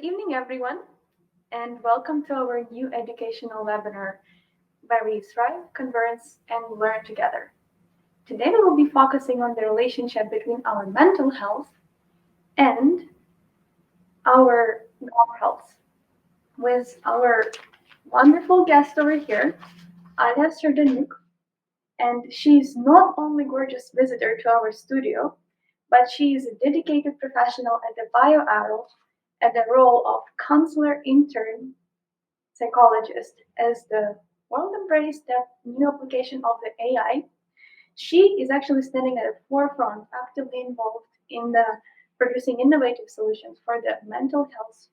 Good evening, everyone, and welcome to our new educational webinar where we thrive, converse, and learn together. Today, we will be focusing on the relationship between our mental health and our gut health with our wonderful guest over here, Alya Serghanuk, and she's not only a gorgeous visitor to our studio, but she is a dedicated professional at the BioAro at the role of Counsellor Intern Psychologist as the world embraced the new application of the AI. She is actually standing at the forefront, actively involved in the producing innovative solutions for the mental health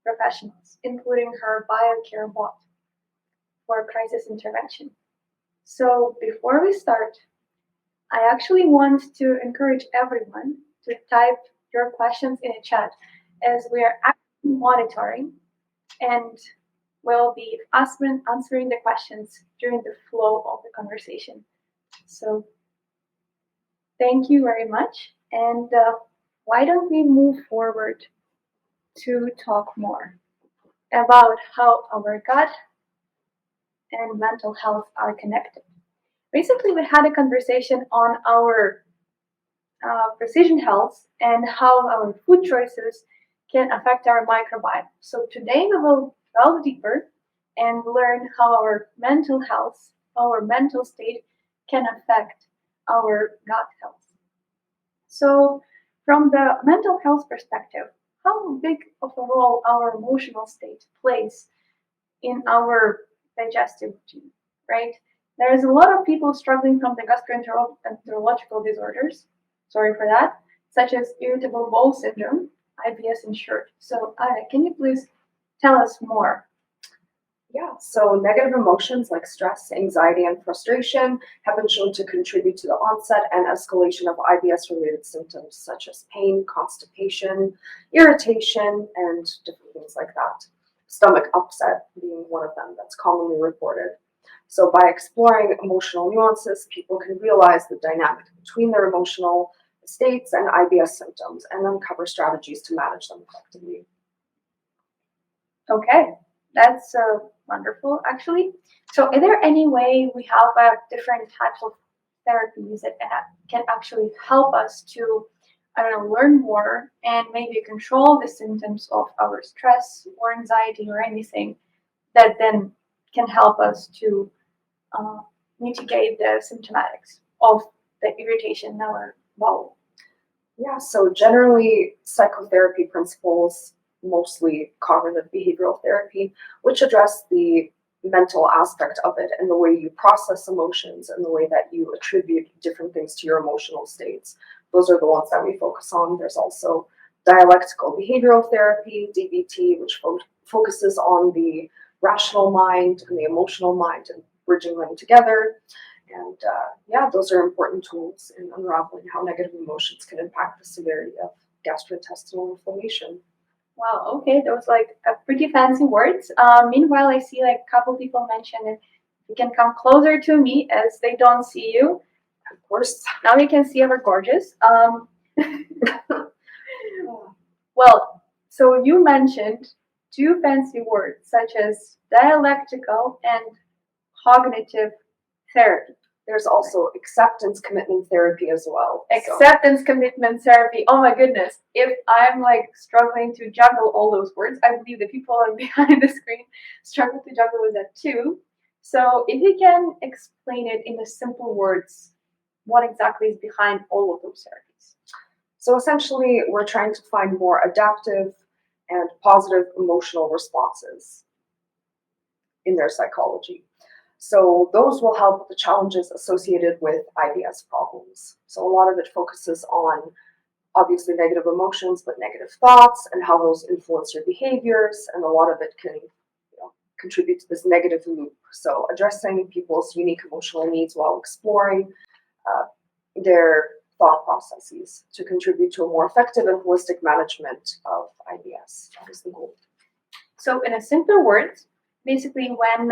professionals, including her BioCare Bot for crisis intervention. So before we start, I actually want to encourage everyone to type your questions in the chat as we are actively monitoring and will be answering the questions during the flow of the conversation. So thank you very much. And why don't we move forward to talk more about how our gut and mental health are connected. Recently, we had a conversation on our precision health and how our food choices can affect our microbiome. So today we will delve deeper and learn how our mental health, our mental state can affect our gut health. So from the mental health perspective, how big of a role our emotional state plays in our digestive routine, right? There's a lot of people struggling from the gastroenterological disorders, sorry for that, such as irritable bowel syndrome, IBS in short. So, Alya, can you please tell us more? Yeah, so negative emotions like stress, anxiety, and frustration have been shown to contribute to the onset and escalation of IBS-related symptoms such as pain, constipation, irritation, and different things like that. Stomach upset being one of them that's commonly reported. So by exploring emotional nuances, people can realize the dynamic between their emotional states and IBS symptoms and uncover strategies to manage them effectively. Okay, that's wonderful, actually. So is there any way we have different types of therapies that can actually help us to, learn more and maybe control the symptoms of our stress or anxiety or anything that then can help us to mitigate the symptomatics of the irritation in our bowel? Yeah, so generally psychotherapy principles, mostly cognitive behavioral therapy, which address the mental aspect of it and the way you process emotions and the way that you attribute different things to your emotional states. Those are the ones that we focus on. There's also dialectical behavioral therapy, DBT, which focuses on the rational mind and the emotional mind and bridging them together. And those are important tools in unraveling how negative emotions can impact the severity of gastrointestinal inflammation. Wow, okay, those pretty fancy words. Meanwhile, I see a couple people mention it. You can come closer to me as they don't see you. Of course. Now you can see our gorgeous. Well, so you mentioned two fancy words such as dialectical and cognitive therapy. There's also acceptance commitment therapy as well. Acceptance commitment therapy. Oh my goodness. If I'm struggling to juggle all those words, I believe the people behind the screen struggle to juggle with that too. So if you can explain it in the simple words, what exactly is behind all of those therapies? So essentially, we're trying to find more adaptive and positive emotional responses in their psychology. So those will help with the challenges associated with IBS problems. So a lot of it focuses on obviously negative emotions, but negative thoughts and how those influence your behaviors. And a lot of it can contribute to this negative loop. So addressing people's unique emotional needs while exploring their thought processes to contribute to a more effective and holistic management of IBS. That is the goal. So in a simpler words, basically when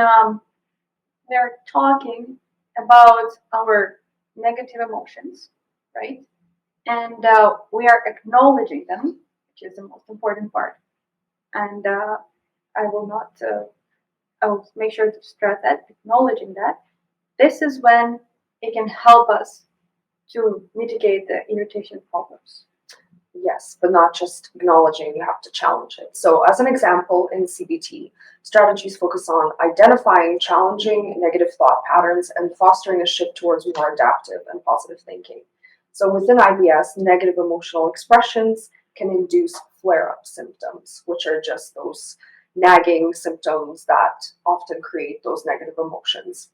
we're talking about our negative emotions, right? And we are acknowledging them, which is the most important part. and I will not. I will make sure to stress that, acknowledging that. This is when it can help us to mitigate the irritation problems. Yes, but not just acknowledging, you have to challenge it. So as an example, in CBT, strategies focus on identifying challenging negative thought patterns and fostering a shift towards more adaptive and positive thinking. So within IBS, negative emotional expressions can induce flare-up symptoms, which are just those nagging symptoms that often create those negative emotions.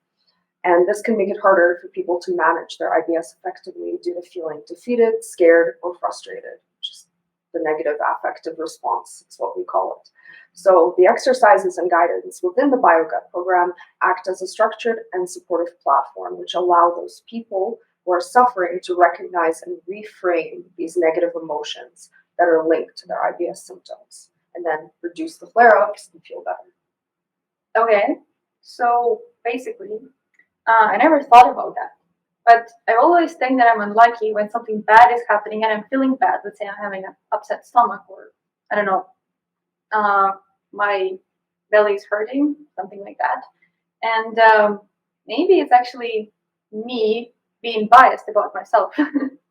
And this can make it harder for people to manage their IBS effectively due to feeling defeated, scared, or frustrated, which is the negative affective response, is what we call it. So the exercises and guidance within the BioGut program act as a structured and supportive platform, which allow those people who are suffering to recognize and reframe these negative emotions that are linked to their IBS symptoms, and then reduce the flare-ups and feel better. Okay, so basically, I never thought about that. But I always think that I'm unlucky when something bad is happening and I'm feeling bad. Let's say I'm having an upset stomach, or I don't know, my belly is hurting, something like that. And maybe it's actually me being biased about myself.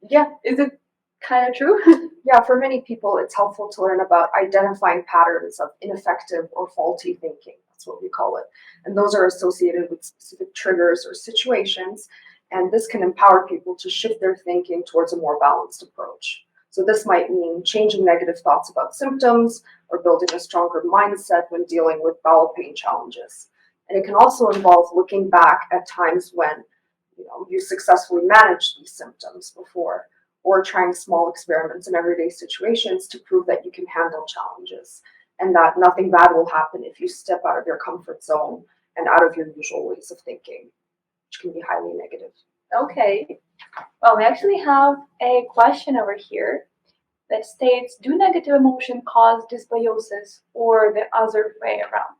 Yeah, Is it kind of true? Yeah, for many people, it's helpful to learn about identifying patterns of ineffective or faulty thinking. That's what we call it. And those are associated with specific triggers or situations. And this can empower people to shift their thinking towards a more balanced approach. So this might mean changing negative thoughts about symptoms or building a stronger mindset when dealing with bowel pain challenges. And it can also involve looking back at times when you successfully managed these symptoms before, or trying small experiments in everyday situations to prove that you can handle challenges and that nothing bad will happen if you step out of your comfort zone and out of your usual ways of thinking, which can be highly negative. Okay. Well, we actually have a question over here that states, do negative emotion cause dysbiosis or the other way around?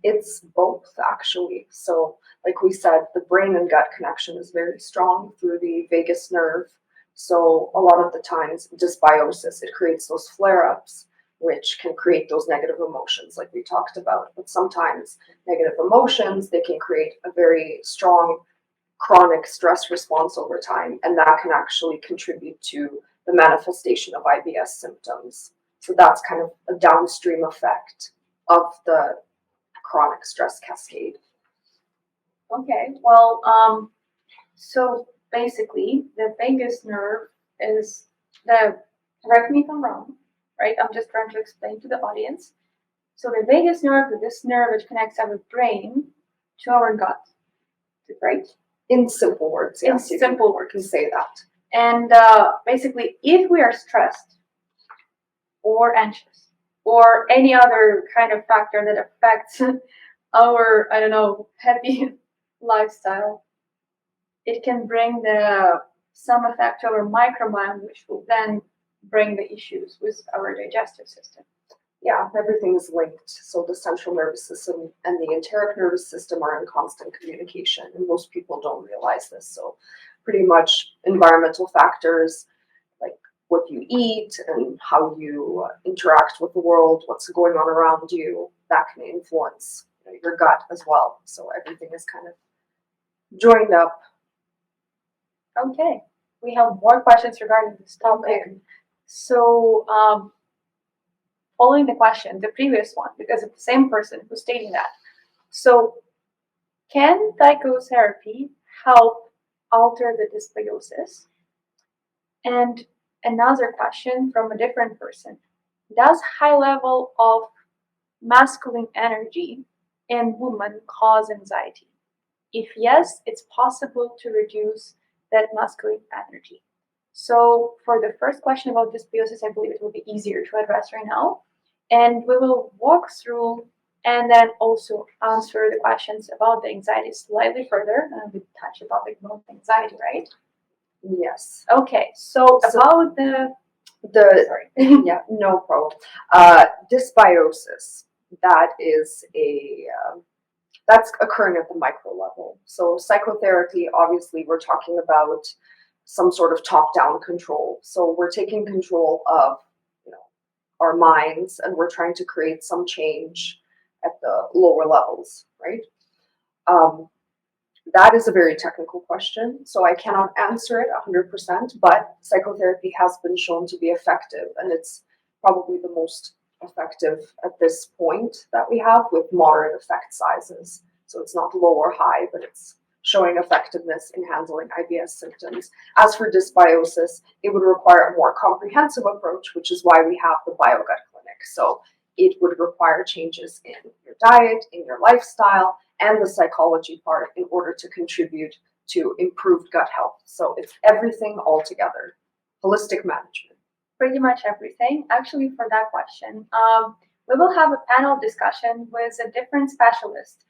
It's both, actually. So, like we said, the brain and gut connection is very strong through the vagus nerve. So a lot of the times, dysbiosis, it creates those flare-ups, which can create those negative emotions like we talked about. But sometimes negative emotions, they can create a very strong chronic stress response over time, and that can actually contribute to the manifestation of IBS symptoms. So that's kind of a downstream effect of the chronic stress cascade. Okay, well, so basically, the vagus nerve is correct me if I'm wrong, right? I'm just trying to explain to the audience. So the vagus nerve is this nerve which connects our brain to our gut, right? In simple words, yes. In simple words. You can say that. And basically, if we are stressed or anxious or any other kind of factor that affects our, I don't know, happy lifestyle, it can bring some effect to our microbiome, which will then bring the issues with our digestive system. Yeah, everything is linked. So the central nervous system and the enteric nervous system are in constant communication, and most people don't realize this. So pretty much environmental factors like what you eat and how you interact with the world, what's going on around you, that can influence your gut as well. So everything is kind of joined up. Okay, we have more questions regarding this topic. Okay. So, following the question, the previous one, because it's the same person who's stating that. So, can psychotherapy help alter the dysbiosis? And another question from a different person. Does high level of masculine energy in women cause anxiety? If yes, it's possible to reduce that masculine energy. So for the first question about dysbiosis, I believe it will be easier to address right now. And we will walk through and then also answer the questions about the anxiety slightly further. And we touch the topic about anxiety, right? Yes. Okay, so about the sorry. Yeah, no problem. Dysbiosis, that is that's occurring at the micro level. So psychotherapy, obviously, we're talking about some sort of top-down control. So we're taking control of, our minds, and we're trying to create some change at the lower levels, right? That is a very technical question, so I cannot answer it 100%, but psychotherapy has been shown to be effective, and it's probably the most effective at this point that we have, with moderate effect sizes. So it's not low or high, but it's showing effectiveness in handling IBS symptoms. As for dysbiosis, it would require a more comprehensive approach, which is why we have the BioGut Clinic. So it would require changes in your diet, in your lifestyle, and the psychology part in order to contribute to improved gut health. So it's everything all together. Holistic management. Pretty much everything. Actually, for that question, we will have a panel discussion with a different specialist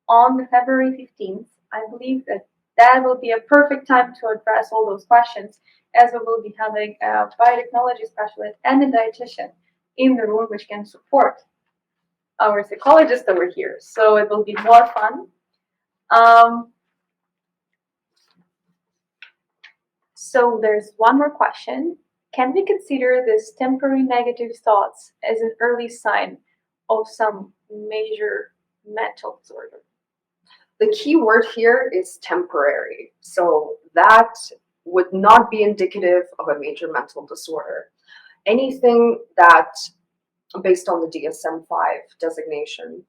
on February 15th. I believe that will be a perfect time to address all those questions, as we will be having a biotechnology specialist and a dietitian in the room, which can support our psychologist over here. So it will be more fun. So there's one more question. Can we consider this temporary negative thoughts as an early sign of some major mental disorder? The key word here is temporary. So that would not be indicative of a major mental disorder. Anything that, based on the DSM-5 designation,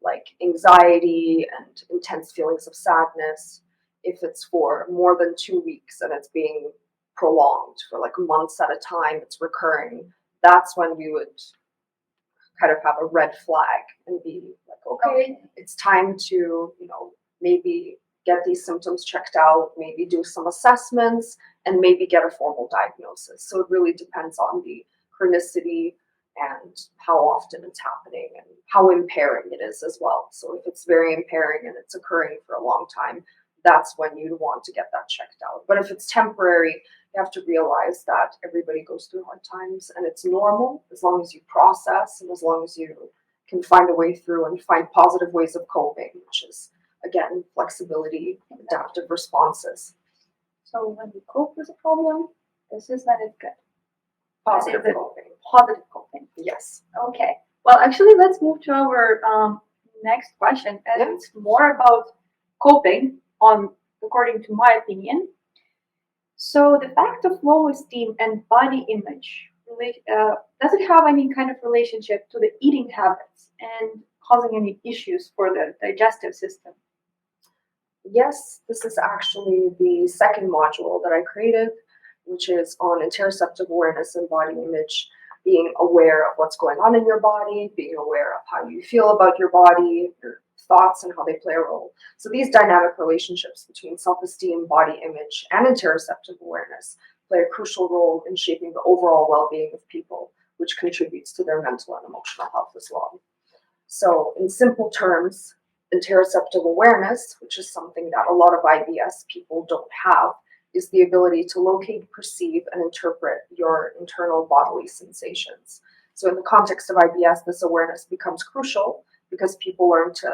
like anxiety and intense feelings of sadness, if it's for more than 2 weeks and it's being prolonged for like months at a time, it's recurring, that's when we would kind of have a red flag and be like, okay, it's time to, maybe get these symptoms checked out, maybe do some assessments, and maybe get a formal diagnosis. So it really depends on the chronicity and how often it's happening and how impairing it is as well. So if it's very impairing and it's occurring for a long time, that's when you'd want to get that checked out. But if it's temporary, you have to realize that everybody goes through hard times, and it's normal as long as you process and as long as you can find a way through and find positive ways of coping, which is, again, flexibility, adaptive responses. So when we cope with a problem, this is when it's good. Positive coping. Positive coping. Yes. Okay. Well, actually, let's move to our next question, and it's more about coping, according to my opinion. So the fact of low esteem and body image, does it have any kind of relationship to the eating habits and causing any issues for the digestive system? Yes, this is actually the second module that I created, which is on interoceptive awareness and body image, being aware of what's going on in your body, being aware of how you feel about your body, your thoughts, and how they play a role. So these dynamic relationships between self-esteem, body image, and interoceptive awareness play a crucial role in shaping the overall well-being of people, which contributes to their mental and emotional health as well. So in simple terms, interoceptive awareness, which is something that a lot of IBS people don't have, is the ability to locate, perceive, and interpret your internal bodily sensations. So in the context of IBS, this awareness becomes crucial because people learn to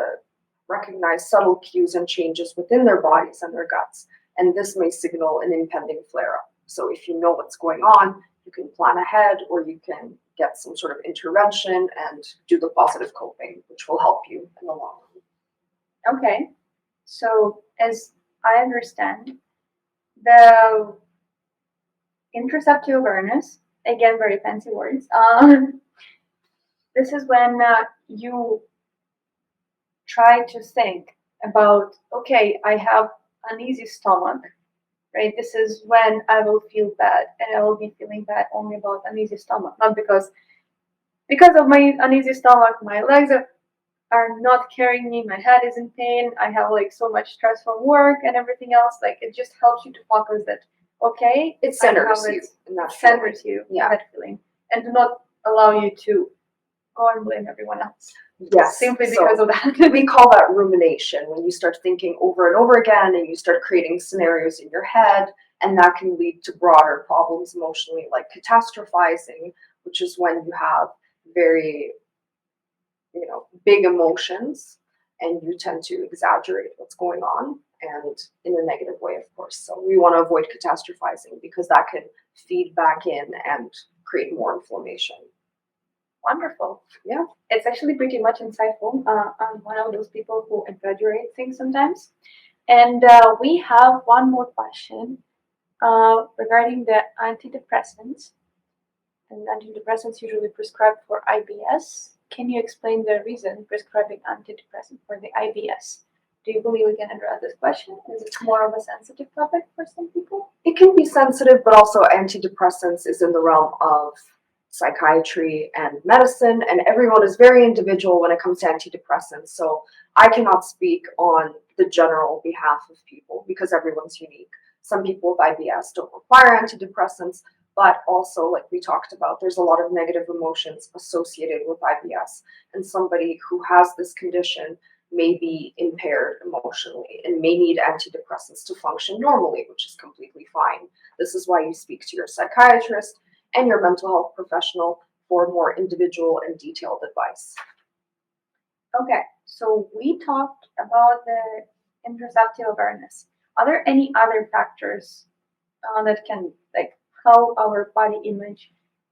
recognize subtle cues and changes within their bodies and their guts, and this may signal an impending flare-up. So if you know what's going on, you can plan ahead, or you can get some sort of intervention and do the positive coping, which will help you in the long run. Okay. So as I understand, the interoceptive awareness, again, very fancy words, this is when you try to think about, okay, I have uneasy stomach, right? This is when I will feel bad, and I will be feeling bad only about uneasy stomach, not because of my uneasy stomach, my legs are not carrying me, my head is in pain, I have like so much stress from work and everything else. Like, it just helps you to focus that, okay, it centers you in that feeling. That feeling, and do not allow you to go and blame everyone else. Yes, simply because of that. We call that rumination, when you start thinking over and over again and you start creating scenarios in your head, and that can lead to broader problems emotionally, like catastrophizing, which is when you have very big emotions and you tend to exaggerate what's going on, and in a negative way, of course. So we want to avoid catastrophizing because that can feed back in and create more inflammation. Wonderful. Yeah. It's actually pretty much insightful. I'm one of those people who exaggerate things sometimes. And we have one more question regarding the antidepressants. And antidepressants usually prescribed for IBS. Can you explain the reason prescribing antidepressant for the IBS? Do you believe we can address this question? Is it more of a sensitive topic for some people? It can be sensitive, but also antidepressants is in the realm of psychiatry and medicine, and everyone is very individual when it comes to antidepressants. So I cannot speak on the general behalf of people because everyone's unique. Some people with IBS don't require antidepressants, but also, like we talked about, there's a lot of negative emotions associated with IBS, and somebody who has this condition may be impaired emotionally and may need antidepressants to function normally, which is completely fine. This is why you speak to your psychiatrist and your mental health professional for more individual and detailed advice. Okay, so we talked about the interoceptive awareness. Are there any other factors that can, like, how our body image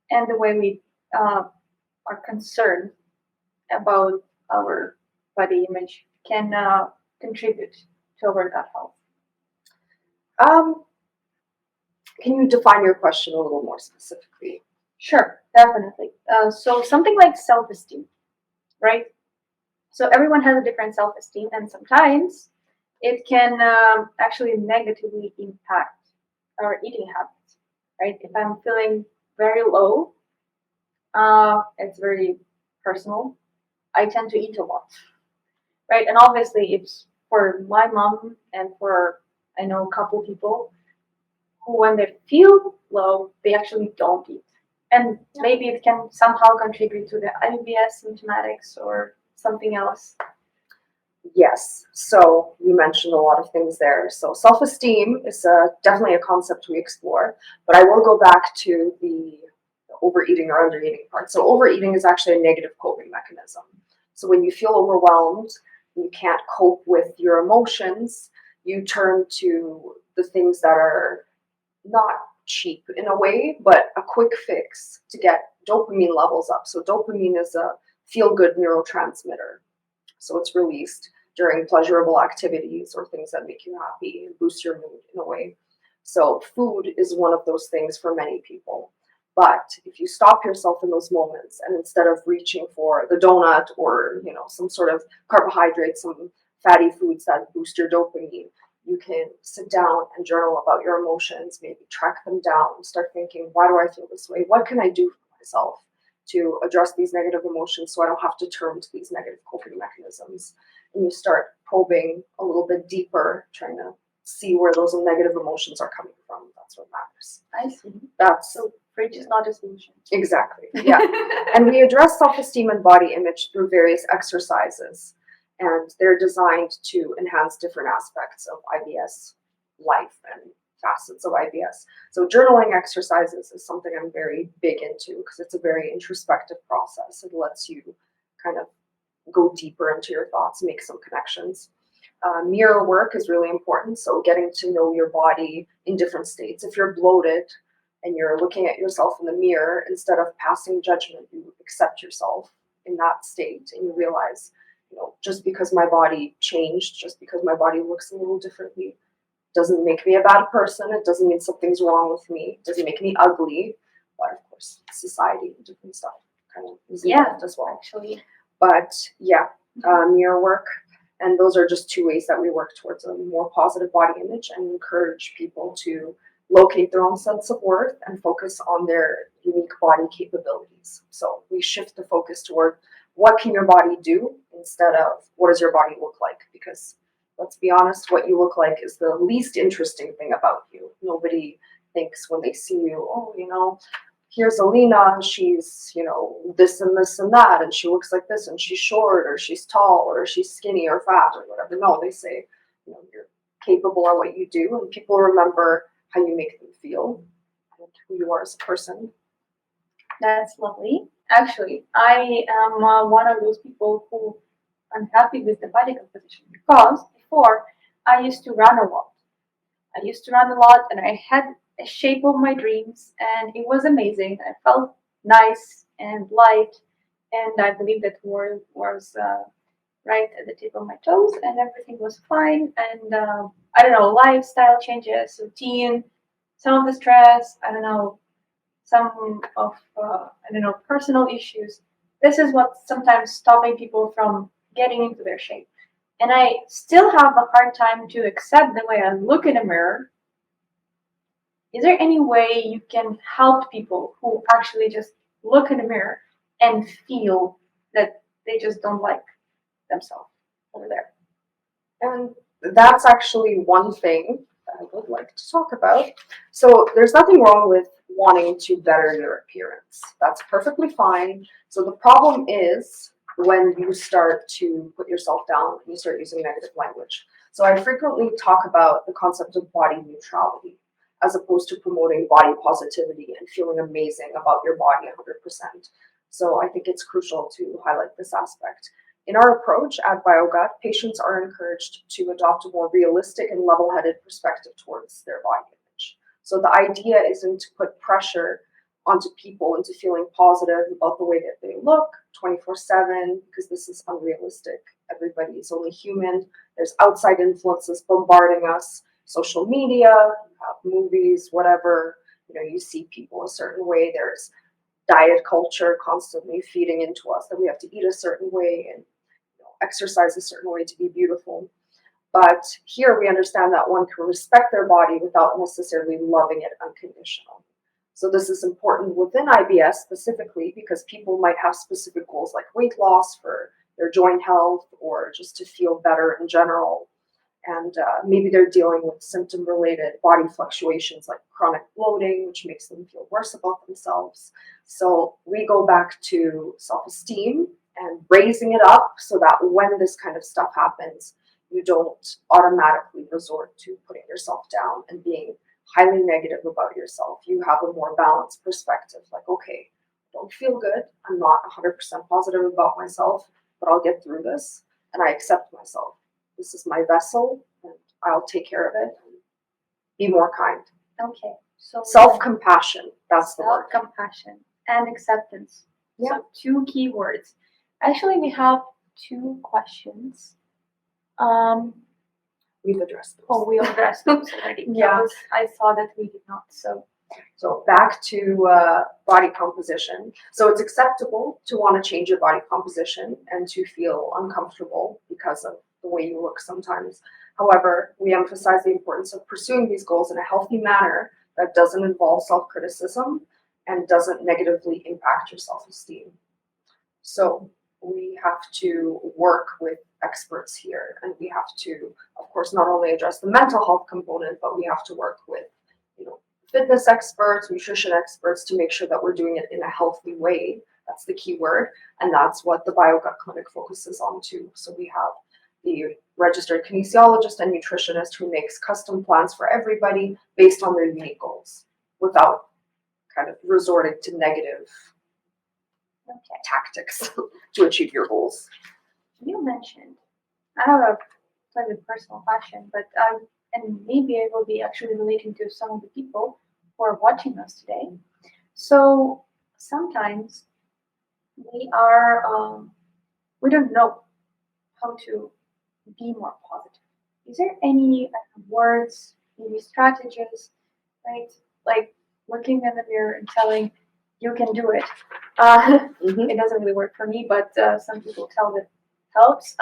and the way we are concerned about our body image can contribute to our gut health? Can you define your question a little more specifically? Sure, definitely. So something like self-esteem, right? So everyone has a different self-esteem, and sometimes it can actually negatively impact our eating habits, right? If I'm feeling very low, it's very personal. I tend to eat a lot, right? And obviously, it's for my mom and for, I know, a couple people who, when they feel low, they actually don't eat. And maybe it can somehow contribute to the IBS symptomatics or something else. Yes, so you mentioned a lot of things there. So self-esteem is definitely a concept we explore, but I will go back to the overeating or undereating part. So overeating is actually a negative coping mechanism. So when you feel overwhelmed, you can't cope with your emotions, you turn to the things that are not cheap in a way, but a quick fix to get dopamine levels up. So dopamine is a feel-good neurotransmitter. So it's released during pleasurable activities or things that make you happy and boost your mood in a way. So food is one of those things for many people. But if you stop yourself in those moments and instead of reaching for the donut or, some sort of carbohydrate, some fatty foods that boost your dopamine, you can sit down and journal about your emotions, maybe track them down, start thinking, why do I feel this way? What can I do for myself to address these negative emotions so I don't have to turn to these negative coping mechanisms? And you start probing a little bit deeper, trying to see where those negative emotions are coming from. That's what matters. I see. That's So fridge is not a solution. Exactly. Yeah. And we address self-esteem and body image through various exercises, and they're designed to enhance different aspects of IBS life and facets of IBS. So journaling exercises is something I'm very big into because it's a very introspective process. It lets you kind of go deeper into your thoughts, make some connections. Mirror work is really important. So getting to know your body in different states. If you're bloated and you're looking at yourself in the mirror, instead of passing judgment, you accept yourself in that state and you realize, just because my body changed, just because my body looks a little differently, doesn't make me a bad person. It doesn't mean something's wrong with me. It doesn't make me ugly. But of course, society and different stuff kind of is involved as well. Actually. But yeah, mirror work. And those are just two ways that we work towards a more positive body image and encourage people to locate their own sense of worth and focus on their unique body capabilities. So we shift the focus toward what can your body do instead of what does your body look like? Because let's be honest, what you look like is the least interesting thing about you. Nobody thinks when they see you, here's Alina, she's, this and this and that, and she looks like this, and she's short, or she's tall, or she's skinny or fat, or whatever. No, they say, you're capable of what you do, and people remember how you make them feel and who you are as a person. That's lovely. Actually, I am one of those people who I'm happy with the body composition because before I used to run a lot. And I had a shape of my dreams, and it was amazing. I felt nice and light, and I believe that word was right at the tip of my toes, and everything was fine. And I don't know, lifestyle changes, routine, some of the stress, I don't know, some of I don't know, personal issues. This is what's sometimes stopping people from getting into their shape. And I still have a hard time to accept the way I look in a mirror. Is there any way you can help people who actually just look in the mirror and feel that they just don't like themselves over there? And that's actually one thing that I would like to talk about. So there's nothing wrong with wanting to better your appearance. That's perfectly fine. So the problem is when you start to put yourself down and you start using negative language. So I frequently talk about the concept of body neutrality as opposed to promoting body positivity and feeling amazing about your body 100%. So I think it's crucial to highlight this aspect. In our approach at BioGut, patients are encouraged to adopt a more realistic and level-headed perspective towards their body image. So the idea isn't to put pressure onto people into feeling positive about the way that they look 24/7, because this is unrealistic. Everybody is only human. There's outside influences bombarding us, social media, movies, whatever. You see people a certain way. There's diet culture constantly feeding into us that we have to eat a certain way and exercise a certain way to be beautiful. But here we understand that one can respect their body without necessarily loving it unconditionally. So this is important within IBS specifically because people might have specific goals like weight loss for their joint health or just to feel better in general. And maybe they're dealing with symptom-related body fluctuations like chronic bloating, which makes them feel worse about themselves. So we go back to self-esteem and raising it up so that when this kind of stuff happens, you don't automatically resort to putting yourself down and being highly negative about yourself. You have a more balanced perspective, like, okay, I don't feel good. I'm not 100% positive about myself, but I'll get through this, and I accept myself. This is my vessel, and I'll take care of it. And be more kind. Okay, so Self-compassion, that's the word. self-compassion and acceptance. Yeah. So two key words. Actually, we have two questions. We've addressed those. Oh, we addressed those already. Yeah. I saw that we did not. So back to body composition. So it's acceptable to want to change your body composition and to feel uncomfortable because of the way you look sometimes. However, we emphasize the importance of pursuing these goals in a healthy manner that doesn't involve self-criticism and doesn't negatively impact your self-esteem. So we have to work with experts here, and we have to, of course, not only address the mental health component, but we have to work with, fitness experts, nutrition experts to make sure that we're doing it in a healthy way. That's the key word, and that's what the BioGut Clinic focuses on too. So we have the registered kinesiologist and nutritionist who makes custom plans for everybody based on their unique goals without kind of resorting to negative tactics to achieve your goals. You mentioned, I have a slightly personal question, but and maybe it will be actually relating to some of the people who are watching us today. So sometimes we don't know how to be more positive. Is there any words, maybe strategies, right? Like looking in the mirror and telling you can do it. It doesn't really work for me, but some people tell that helps.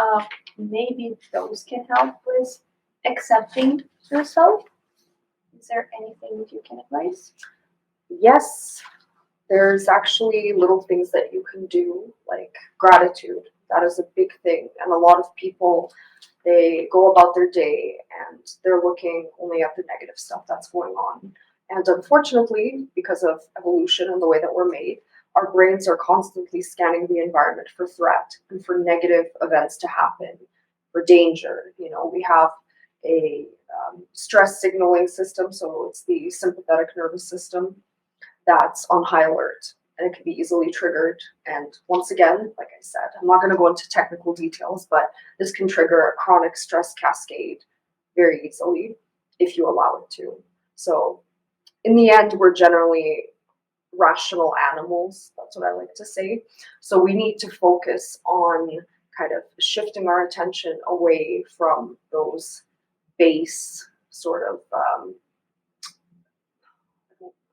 Maybe those can help with accepting yourself. Is there anything that you can advise? Yes, there's actually little things that you can do, like gratitude. That is a big thing. And a lot of people, they go about their day and they're looking only at the negative stuff that's going on. And unfortunately, because of evolution and the way that we're made, our brains are constantly scanning the environment for threat and for negative events to happen, for danger. We have a stress signaling system, so it's the sympathetic nervous system that's on high alert, and it can be easily triggered. And once again, like I said, I'm not going to go into technical details, but this can trigger a chronic stress cascade very easily if you allow it to. So in the end, we're generally rational animals. That's what I like to say. So we need to focus on kind of shifting our attention away from those base sort of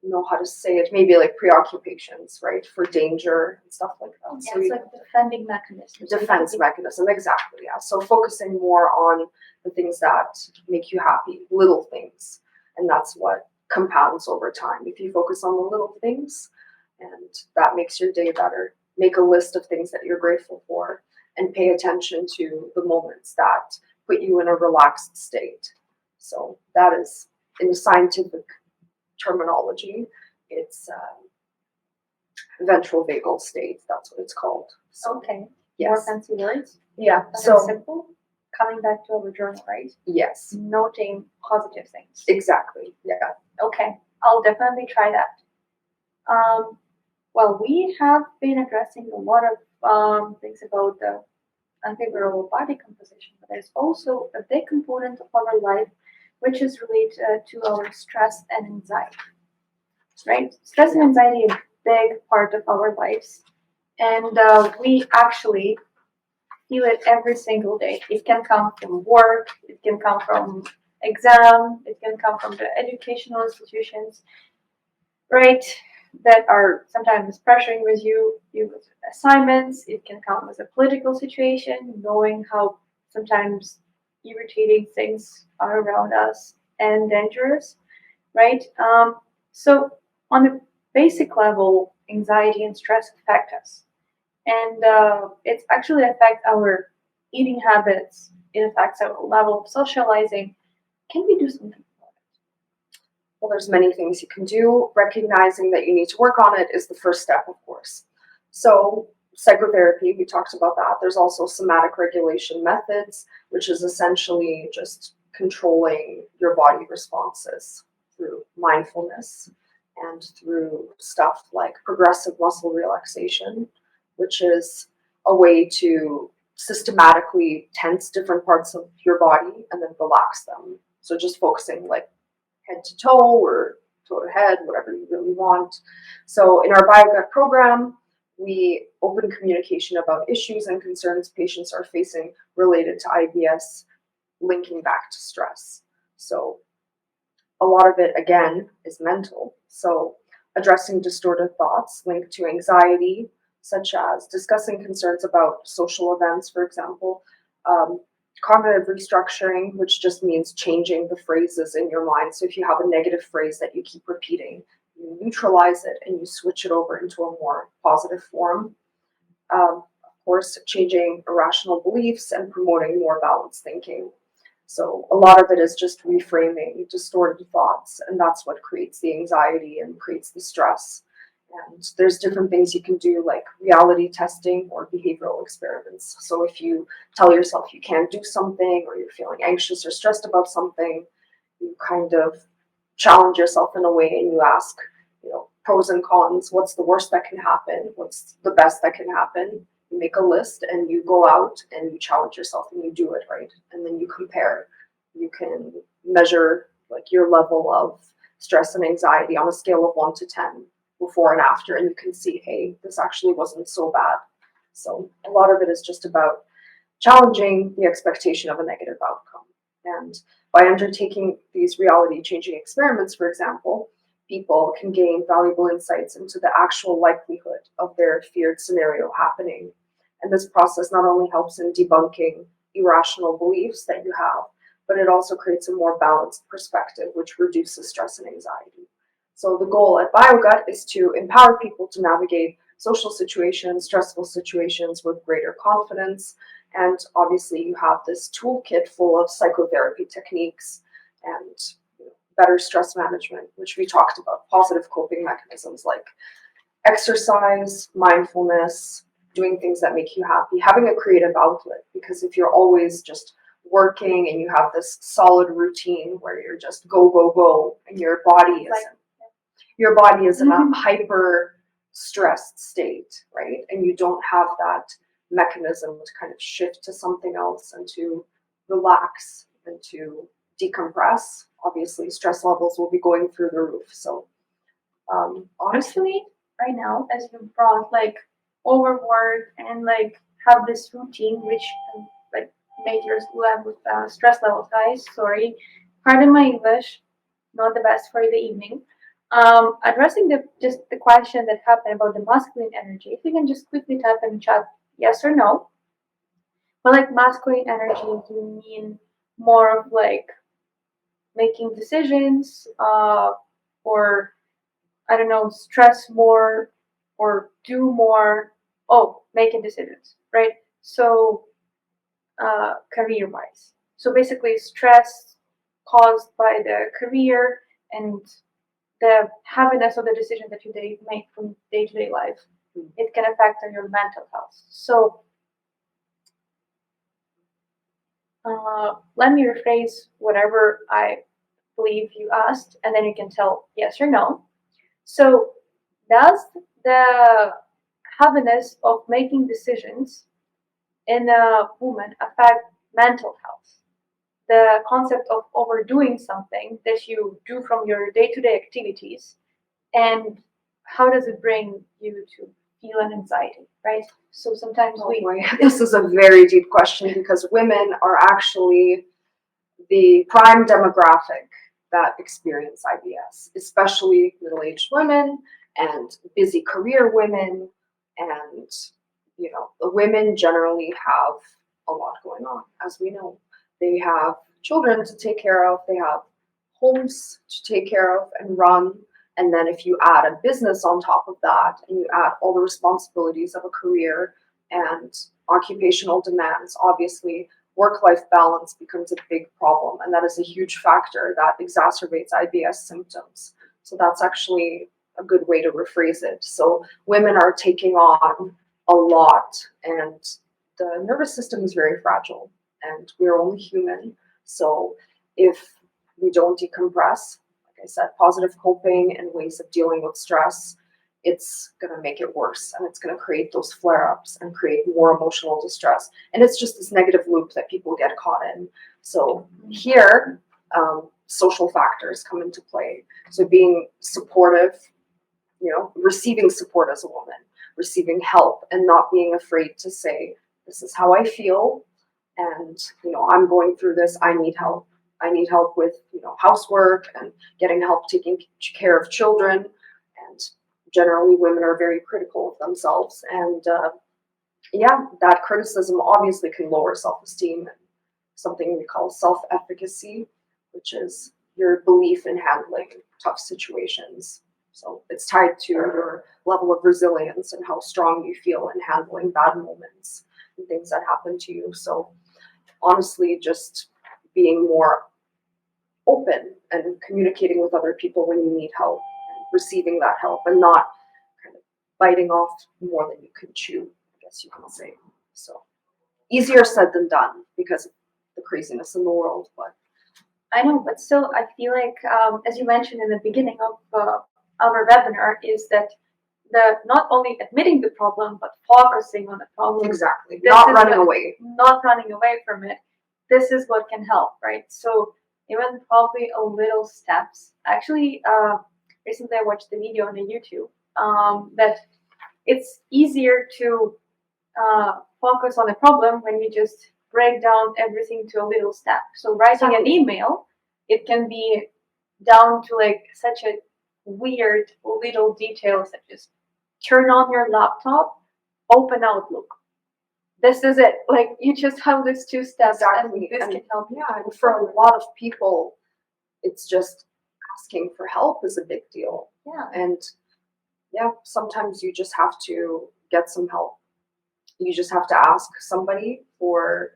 know how to say it, maybe like preoccupations, right, for danger and stuff like that. Yeah, So it's like a defending mechanism. defense mechanism, exactly, yeah. So focusing more on the things that make you happy, little things, and that's what compounds over time. If you focus on the little things, and that makes your day better, make a list of things that you're grateful for, and pay attention to the moments that put you in a relaxed state. So that is, in the scientific terminology, it's ventral vagal state. That's what it's called. So, Okay. More yes. fancy words. Yeah. But So it's simple. Coming back to our journal, right? yes. Noting positive things. Exactly. Yeah. Okay. I'll definitely try that. Well, we have been addressing a lot of things about the unfavorable body composition, but there's also a big component of our life which is related to our stress and anxiety. Right? Stress and anxiety is a big part of our lives, and we actually feel it every single day. It can come from work, it can come from exam, it can come from the educational institutions, right? That are sometimes pressuring you with assignments. It can come with a political situation, knowing how sometimes irritating things are around us and dangerous, right? So on a basic level, anxiety and stress affect us, and it actually affects our eating habits. It affects our level of socializing. Can we do something about it? Well, there's many things you can do. Recognizing that you need to work on it is the first step, of course. So psychotherapy, we talked about that. There's also somatic regulation methods, which is essentially just controlling your body responses through mindfulness and through stuff like progressive muscle relaxation, which is a way to systematically tense different parts of your body and then relax them. So just focusing like head to toe or toe to head, whatever you really want. So in our BioGut program, we open communication about issues and concerns patients are facing related to IBS, linking back to stress. So a lot of it, again, is mental. So addressing distorted thoughts linked to anxiety, such as discussing concerns about social events, for example, cognitive restructuring, which just means changing the phrases in your mind. So if you have a negative phrase that you keep repeating, you neutralize it and you switch it over into a more positive form. Of course, changing irrational beliefs and promoting more balanced thinking. So a lot of it is just reframing distorted thoughts, and that's what creates the anxiety and creates the stress. And there's different things you can do, like reality testing or behavioral experiments. So if you tell yourself you can't do something, or you're feeling anxious or stressed about something, you kind of challenge yourself in a way and you ask, pros and cons. What's the worst that can happen? What's the best that can happen? You make a list and you go out and you challenge yourself and you do it, right? And then you compare. You can measure like your level of stress and anxiety on a scale of 1 to 10 before and after, and you can see, hey, this actually wasn't so bad. So a lot of it is just about challenging the expectation of a negative outcome. And by undertaking these reality changing experiments, for example, people can gain valuable insights into the actual likelihood of their feared scenario happening. And this process not only helps in debunking irrational beliefs that you have, but it also creates a more balanced perspective, which reduces stress and anxiety. So the goal at BioGut is to empower people to navigate social situations, stressful situations with greater confidence. And obviously you have this toolkit full of psychotherapy techniques and better stress management, which we talked about, positive coping mechanisms like exercise, mindfulness, doing things that make you happy, having a creative outlet, because if you're always just working and you have this solid routine where you're just go, go, go, and your body is in a hyper stressed state, right? And you don't have that mechanism to kind of shift to something else and to relax and to decompress. Obviously, stress levels will be going through the roof. So honestly, right now, as you brought like overwork and like have this routine which like made your level stress levels high. Sorry, pardon my English, not the best for the evening. Addressing the question that happened about the masculine energy. If you can just quickly type in the chat yes or no. But like masculine energy, do you mean more of like making decisions, or I don't know, stress more or do more? Oh, making decisions, right? So, career wise. So basically, stress caused by the career and the happiness of the decision that you make from day to day life, it can affect on your mental health. So, let me rephrase whatever I believe you asked, and then you can tell yes or no. So, does the happiness of making decisions in a woman affect mental health? The concept of overdoing something that you do from your day-to-day activities, and how does it bring you to feel an anxiety, right? So sometimes this is a very deep question because women are actually the prime demographic that experience IBS, especially middle-aged women and busy career women, and the women generally have a lot going on, as we know. They have children to take care of, they have homes to take care of and run, and then if you add a business on top of that, and you add all the responsibilities of a career and occupational demands, obviously work-life balance becomes a big problem, and that is a huge factor that exacerbates IBS symptoms. So that's actually a good way to rephrase it. So women are taking on a lot, and the nervous system is very fragile, and we're only human. So if we don't decompress, like I said, positive coping and ways of dealing with stress, it's going to make it worse, and it's going to create those flare-ups and create more emotional distress. And it's just this negative loop that people get caught in. So here, social factors come into play. So being supportive, receiving support as a woman, receiving help, and not being afraid to say, this is how I feel, and I'm going through this, I need help. I need help with housework and getting help taking care of children. And generally women are very critical of themselves, and that criticism obviously can lower self-esteem, and something we call self-efficacy, which is your belief in handling tough situations. So it's tied to your level of resilience and how strong you feel in handling bad moments and things that happen to you. So honestly, just being more open and communicating with other people when you need help, and receiving that help, and not kind of biting off more than you can chew, I guess you can say. So easier said than done because of the craziness in the world, but I know, but still, I feel like, as you mentioned in the beginning of our webinar, is that the not only admitting the problem, but focusing on the problem. Exactly. Not running away from it. This is what can help, right? So even probably a little steps. Actually, recently I watched the video on the YouTube that it's easier to focus on the problem when you just break down everything to a little step. So writing an email, it can be down to like such a weird little details that just turn on your laptop, open Outlook. This is it. Like you just have these two steps, exactly. and this can help you. Yeah, and for a lot of people, it's just asking for help is a big deal. Yeah. And sometimes you just have to get some help. You just have to ask somebody for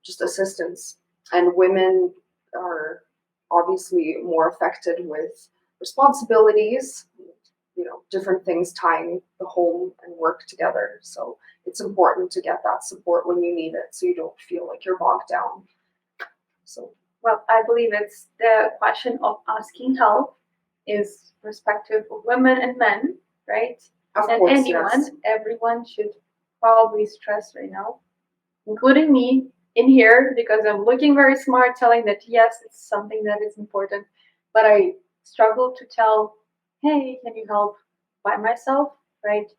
just assistance. And women are obviously more affected with responsibilities, different things tying the home and work together. So it's important to get that support when you need it, so you don't feel like you're bogged down. So, well, I believe it's the question of asking help is perspective of women and men, right? Of and course, anyone, yes. Everyone should probably stress right now, including me in here, because I'm looking very smart telling that yes, it's something that is important, but I struggle to tell, hey, can you help? by myself, right?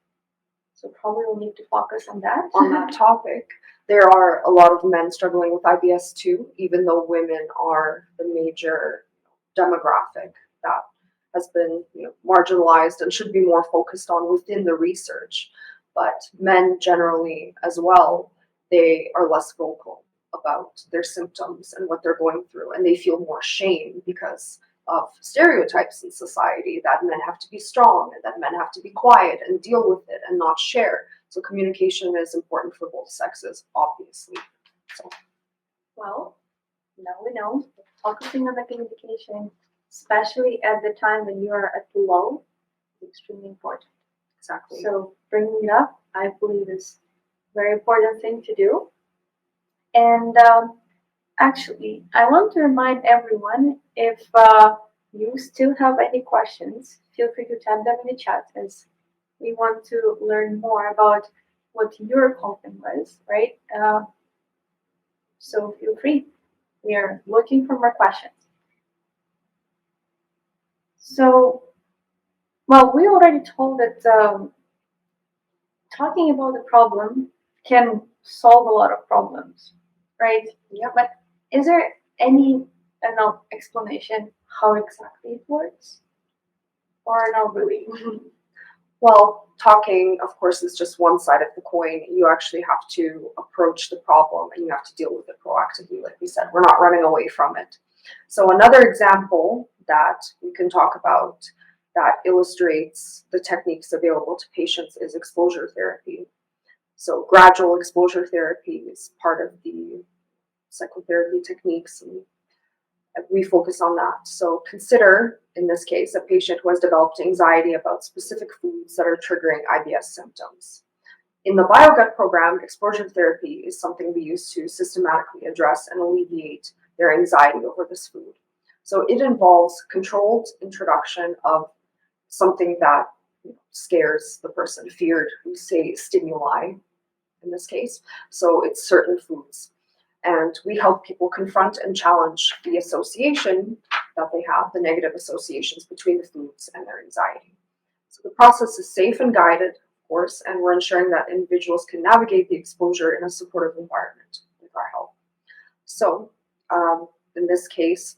So probably we'll need to focus on that. On that topic, there are a lot of men struggling with IBS too, even though women are the major demographic that has been marginalized and should be more focused on within the research. But men generally as well, they are less vocal about their symptoms and what they're going through, and they feel more shame because of stereotypes in society that men have to be strong and that men have to be quiet and deal with it and not share. So communication is important for both sexes, obviously. So, Well, now we know that focusing on the communication, especially at the time when you are at the low, is extremely important. exactly. So bringing it up, I believe, is a very important thing to do. And actually, I want to remind everyone, if you still have any questions, feel free to type them in the chat, as we want to learn more about what your coping was, right? So feel free. We are looking for more questions. So, well, we already told that talking about the problem can solve a lot of problems, right? Yeah. But is there any explanation how exactly it works? Or not really? Well, talking, of course, is just one side of the coin. You actually have to approach the problem and you have to deal with it proactively. Like we said, we're not running away from it. So another example that we can talk about that illustrates the techniques available to patients is exposure therapy. So gradual exposure therapy is part of the psychotherapy techniques, and we focus on that. So consider, in this case, a patient who has developed anxiety about specific foods that are triggering IBS symptoms. In the BioGut program, exposure therapy is something we use to systematically address and alleviate their anxiety over this food. So it involves controlled introduction of something that scares the person, feared, we say stimuli in this case. So it's certain foods. And we help people confront and challenge the association that they have, the negative associations between the foods and their anxiety. So the process is safe and guided, of course, and we're ensuring that individuals can navigate the exposure in a supportive environment with our help. So in this case,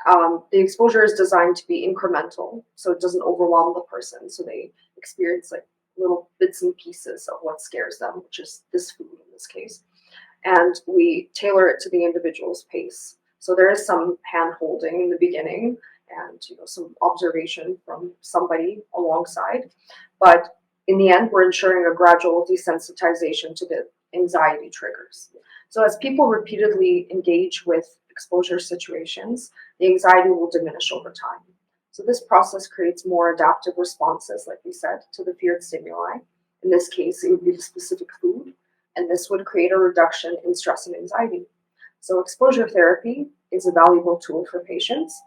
the exposure is designed to be incremental, so it doesn't overwhelm the person. So they experience like little bits and pieces of what scares them, which is this food in this case. And we tailor it to the individual's pace. So there is some hand holding in the beginning and some observation from somebody alongside. But in the end, we're ensuring a gradual desensitization to the anxiety triggers. So as people repeatedly engage with exposure situations, the anxiety will diminish over time. So this process creates more adaptive responses, like we said, to the feared stimuli. In this case, it would be the specific food, and this would create a reduction in stress and anxiety. So exposure therapy is a valuable tool for patients,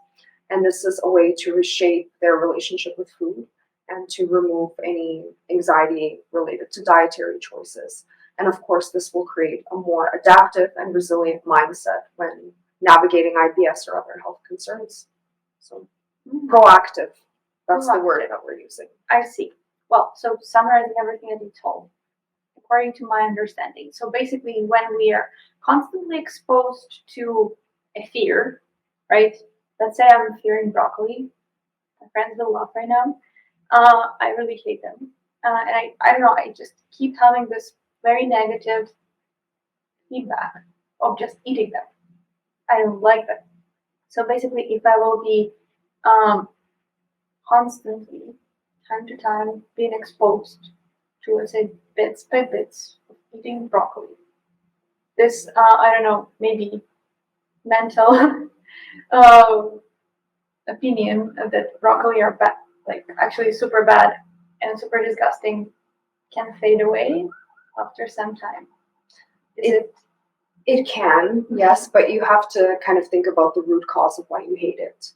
and this is a way to reshape their relationship with food and to remove any anxiety related to dietary choices. And of course, this will create a more adaptive and resilient mindset when navigating IBS or other health concerns. So proactive, that's the word that we're using. I see. Well, so summarizing everything that you told, according to my understanding. So basically, when we are constantly exposed to a fear, right? Let's say I'm fearing broccoli. My friends will laugh right now. I really hate them. And I don't know, I just keep having this very negative feedback of just eating them. I don't like them. So basically, if I will be constantly, time to time, being exposed to, let's say, bits by bits of eating broccoli, this, I don't know, maybe mental opinion that broccoli are bad, like actually super bad and super disgusting, can fade away after some time. It can, yes, but you have to kind of think about the root cause of why you hate it.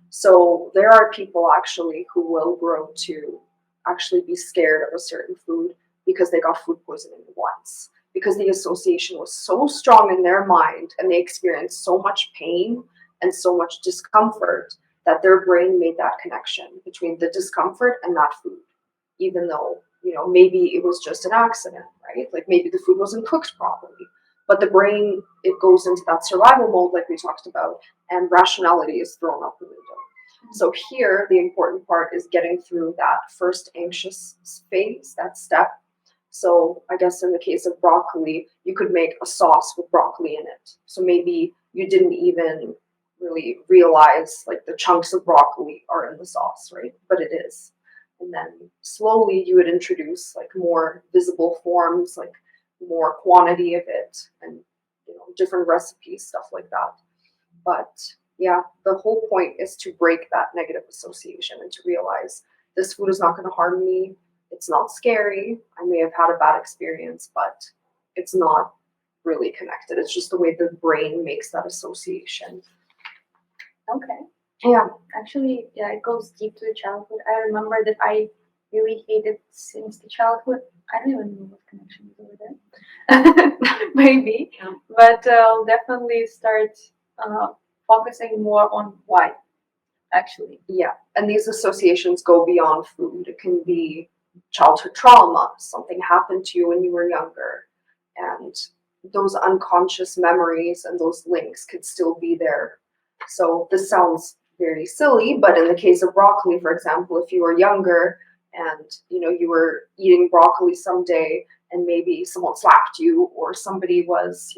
So there are people actually who will grow to actually be scared of a certain food because they got food poisoning once, because the association was so strong in their mind and they experienced so much pain and so much discomfort that their brain made that connection between the discomfort and that food, even though, maybe it was just an accident, right? Like maybe the food wasn't cooked properly, but the brain, it goes into that survival mode like we talked about, and rationality is thrown out the window. So here, the important part is getting through that first anxious phase, that step. So I guess in the case of broccoli, you could make a sauce with broccoli in it. So maybe you didn't even really realize like the chunks of broccoli are in the sauce, right? But it is. And then slowly you would introduce like more visible forms, like more quantity of it, and different recipes, stuff like that. But yeah, the whole point is to break that negative association and to realize this food is not going to harm me. It's not scary. I may have had a bad experience, but it's not really connected. It's just the way the brain makes that association. Okay. Yeah. Actually, yeah, it goes deep to the childhood. I remember that I really hated since the childhood. I don't even know what connection is over there. Maybe. Yeah. But I'll definitely start focusing more on why, actually. Yeah. And these associations go beyond food. It can be childhood trauma. Something happened to you when you were younger. And those unconscious memories and those links could still be there. So this sounds very silly, but in the case of broccoli, for example, if you were younger and you were eating broccoli someday and maybe someone slapped you or somebody was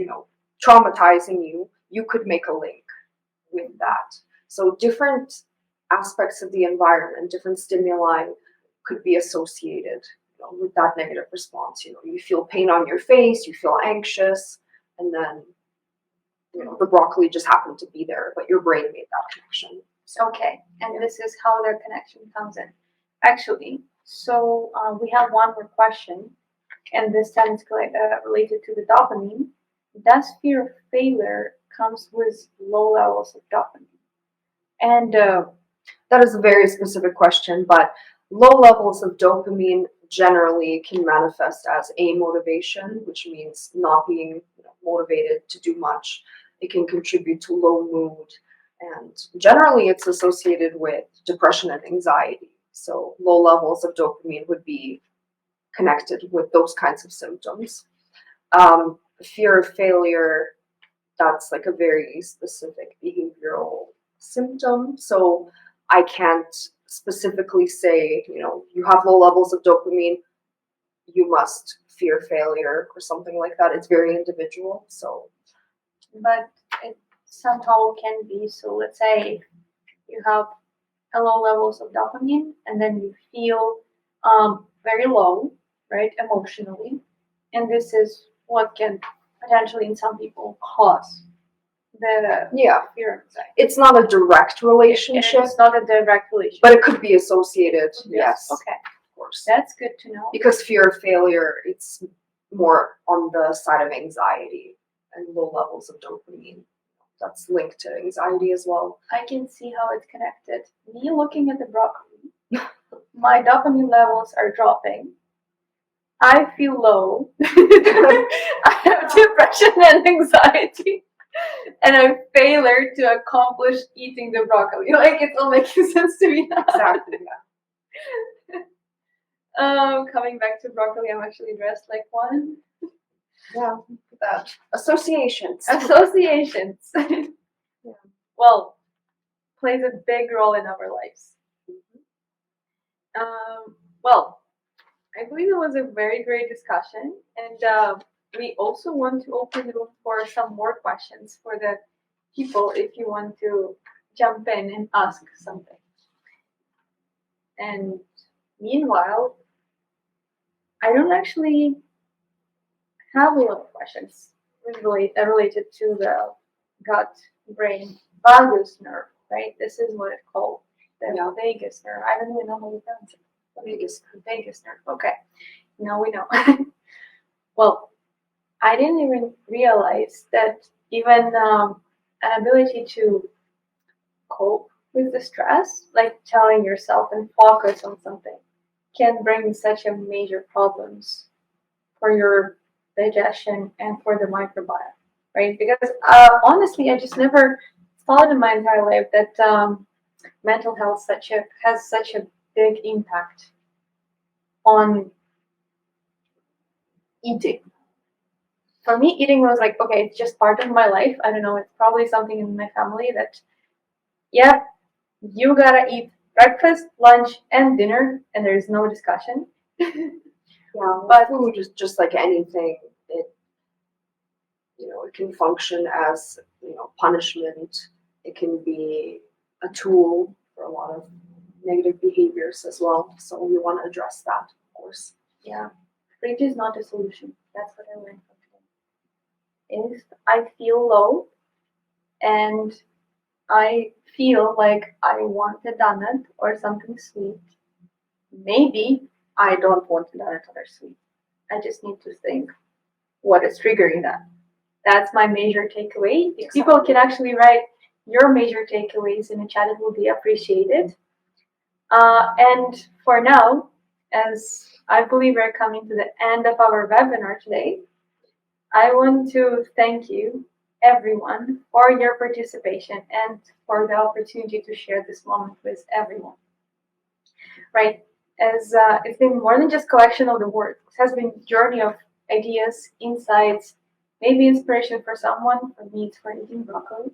traumatizing you, you could make a link with that. So different aspects of the environment, different stimuli could be associated with that negative response. You feel pain on your face, you feel anxious, and then the broccoli just happened to be there, but your brain made that connection. Okay, and this is how the connection comes in. Actually, so we have one more question, and this time it's related to the dopamine. Does fear of failure comes with low levels of dopamine? And that is a very specific question, but low levels of dopamine generally can manifest as amotivation, which means not being motivated to do much. It can contribute to low mood, and generally it's associated with depression and anxiety. So low levels of dopamine would be connected with those kinds of symptoms. Fear of failure, that's like a very specific behavioral symptom. So I can't specifically say, you have low levels of dopamine, you must fear failure or something like that. It's very individual. But it somehow can be. So let's say you have a low levels of dopamine and then you feel very low, right, emotionally. And this is what can potentially in some people cause the fear of anxiety. It's not a direct relationship. It's not a direct relationship. But it could be associated, yes. Okay. Of course. That's good to know. Because fear of failure, it's more on the side of anxiety and low levels of dopamine. That's linked to anxiety as well. I can see how it's connected. Me looking at the broccoli, my dopamine levels are dropping. I feel low. I have depression and anxiety. And I failure to accomplish eating the broccoli. Like, it's all making sense to me now. Exactly, yeah. Coming back to broccoli, I'm actually dressed like one. Yeah, that. Associations. Yeah. Well, plays a big role in our lives. Well, I believe it was a very great discussion, and we also want to open the room for some more questions for the people if you want to jump in and ask something. And meanwhile, I don't actually have a lot of questions related to the gut-brain vagus nerve, right? This is what it's called, the vagus nerve. I don't even know how to pronounce it. The vagus nerve. Okay, now we know. Well, I didn't even realize that even an ability to cope with the stress, like telling yourself and focus on something, can bring such a major problems for your digestion and for the microbiome, right? Because honestly, I just never thought in my entire life that mental health has such a big impact on eating. For me, eating was like, okay, it's just part of my life. I don't know, it's probably something in my family that, yeah, you gotta eat breakfast, lunch, and dinner, and there's no discussion. Yeah, But food is just like anything. It can function as, punishment. It can be a tool for a lot of negative behaviors as well. So we want to address that, of course. yeah, rage is not a solution. That's what I learned from today. If I feel low and I feel like I want a donut or something sweet, maybe I don't want a donut or sweet. I just need to think what is triggering that. That's my major takeaway. If people can actually write your major takeaways in the chat, it will be appreciated. And for now, as I believe we're coming to the end of our webinar today, I want to thank you, everyone, for your participation and for the opportunity to share this moment with everyone. Right? As it's been more than just collection of the words. It has been a journey of ideas, insights, maybe inspiration for someone. For me, it's for eating broccoli.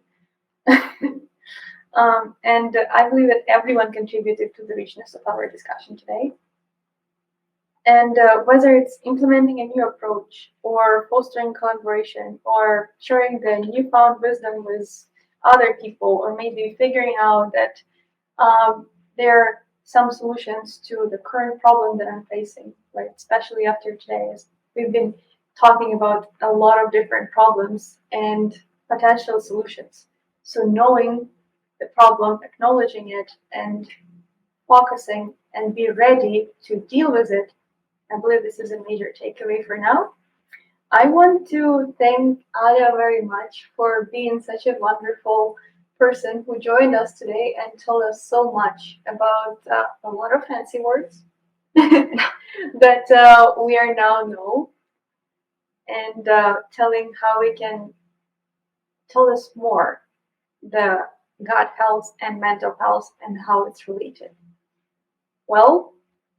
And I believe that everyone contributed to the richness of our discussion today. And whether it's implementing a new approach or fostering collaboration or sharing the newfound wisdom with other people, or maybe figuring out that there are some solutions to the current problem that I'm facing, right? Especially after today, as we've been talking about a lot of different problems and potential solutions. So knowing the problem, acknowledging it, and focusing and be ready to deal with it, I believe this is a major takeaway for now. I want to thank Alya very much for being such a wonderful person who joined us today and told us so much about a lot of fancy words that we are now know, and telling how we can tell us more the gut health and mental health and how it's related. Well,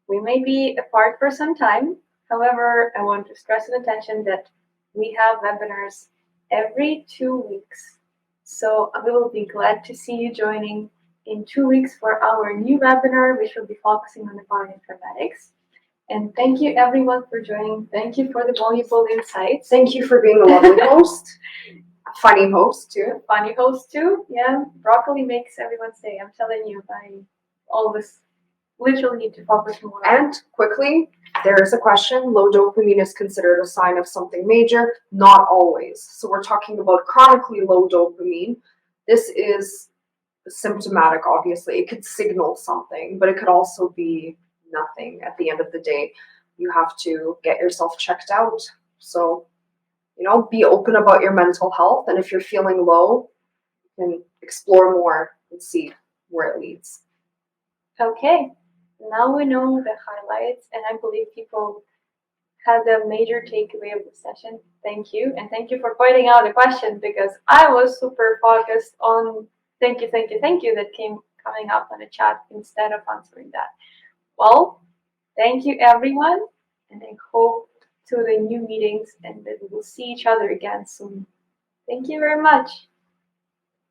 we may be apart for some time. However, I want to stress and attention that we have webinars every 2 weeks. So we will be glad to see you joining in 2 weeks for our new webinar, which will be focusing on the bioinformatics. And thank you everyone for joining. Thank you for the valuable insights. Thank you for being a lovely host. A funny host too. Funny host too. Yeah, broccoli makes everyone say, I'm telling you, I always literally need to focus more. And quickly, there is a question. Low dopamine is considered a sign of something major. Not always. So we're talking about chronically low dopamine. This is symptomatic, obviously. It could signal something, but it could also be nothing at the end of the day. You have to get yourself checked out. So, be open about your mental health. And if you're feeling low, you can explore more and see where it leads. Okay. Now we know the highlights, and I believe people had a major takeaway of the session. Thank you. And thank you for pointing out the question, because I was super focused on thank you that coming up on the chat instead of answering that. Well, thank you everyone, and I hope to the new meetings and that we will see each other again soon. Thank you very much.